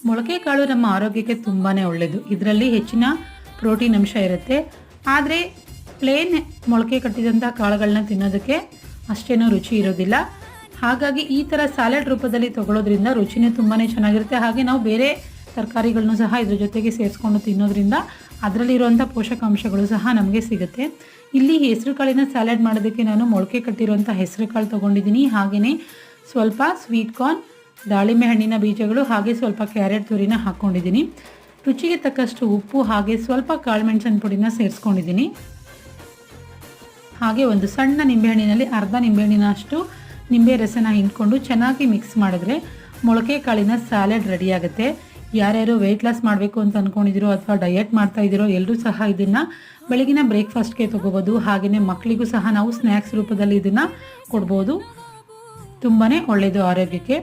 ಮೊಳಕೆ ಕಾಳು ನಮ್ಮ ಆರೋಗ್ಯಕ್ಕೆ ತುಂಬಾ ಒಳ್ಳೆಯದು. ಇದರಲ್ಲಿ ಹೆಚ್ಚಿನ ಪ್ರೋಟೀನ್ ಅಂಶ ಇರುತ್ತೆ. ಆದರೆ ಪ್ಲೇನ್ ಮೊಳಕೆ ಕಟ್ಟಿದಂಥ ಕಾಳುಗಳನ್ನ ತಿನ್ನೋದಕ್ಕೆ ಅಷ್ಟೇನೂ ರುಚಿ ಇರೋದಿಲ್ಲ. ಹಾಗಾಗಿ ಈ ಥರ ಸ್ಯಾಲೆಡ್ ರೂಪದಲ್ಲಿ ತಗೊಳ್ಳೋದ್ರಿಂದ ರುಚಿನೇ ತುಂಬಾ ಚೆನ್ನಾಗಿರುತ್ತೆ. ಹಾಗೆ ನಾವು ಬೇರೆ ತರಕಾರಿಗಳನ್ನು ಸಹ ಇದ್ರ ಜೊತೆಗೆ ಸೇರಿಸ್ಕೊಂಡು ತಿನ್ನೋದ್ರಿಂದ ಅದರಲ್ಲಿರುವಂಥ ಪೋಷಕಾಂಶಗಳು ಸಹ ನಮಗೆ ಸಿಗುತ್ತೆ. ಇಲ್ಲಿ ಹೆಸರು ಕಾಳಿನ ಸ್ಯಾಲೆಡ್ ಮಾಡೋದಕ್ಕೆ ನಾನು ಮೊಳಕೆ ಕಟ್ಟಿರುವಂಥ ಹೆಸರು ಕಾಳು ತೊಗೊಂಡಿದ್ದೀನಿ. ಹಾಗೆಯೇ ಸ್ವಲ್ಪ ಸ್ವೀಟ್ ಕಾರ್ನ್, ದಾಳಿಂಬೆ ಹಣ್ಣಿನ ಬೀಜಗಳು, ಹಾಗೆ ಸ್ವಲ್ಪ ಕ್ಯಾರೆಟ್ ತುರಿನ ಹಾಕ್ಕೊಂಡಿದ್ದೀನಿ. ರುಚಿಗೆ ತಕ್ಕಷ್ಟು ಉಪ್ಪು ಹಾಗೆ ಸ್ವಲ್ಪ ಕಾಳುಮೆಣಸಿನ ಪುಡಿನ ಸೇರಿಸ್ಕೊಂಡಿದ್ದೀನಿ. ಹಾಗೆ ಒಂದು ಸಣ್ಣ ನಿಂಬೆಹಣ್ಣಿನಲ್ಲಿ ಅರ್ಧ ನಿಂಬೆಹಣ್ಣಿನಷ್ಟು ನಿಂಬೆ ರಸನ ಹಿಂಡ್ಕೊಂಡು ಚೆನ್ನಾಗಿ ಮಿಕ್ಸ್ ಮಾಡಿದ್ರೆ ಮೊಳಕೆ ಕಾಳಿನ ಸ್ಯಾಲೆಡ್ ರೆಡಿಯಾಗುತ್ತೆ. ಯಾರ್ಯಾರು ವೆಯ್ಟ್ ಲಾಸ್ ಮಾಡಬೇಕು ಅಂತ ಅಂದ್ಕೊಂಡಿದ್ದೀರೋ ಅಥವಾ ಡಯಟ್ ಮಾಡ್ತಾ ಇದ್ದೀರೋ ಎಲ್ಲರೂ ಸಹ ಇದನ್ನು ಬೆಳಗಿನ ಬ್ರೇಕ್ಫಾಸ್ಟ್ಗೆ ತೊಗೋಬೋದು. ಹಾಗೆಯೇ ಮಕ್ಕಳಿಗೂ ಸಹ ನಾವು ಸ್ನ್ಯಾಕ್ಸ್ ರೂಪದಲ್ಲಿ ಇದನ್ನು ಕೊಡ್ಬೋದು. ತುಂಬಾ ಒಳ್ಳೆಯದು ಆರೋಗ್ಯಕ್ಕೆ.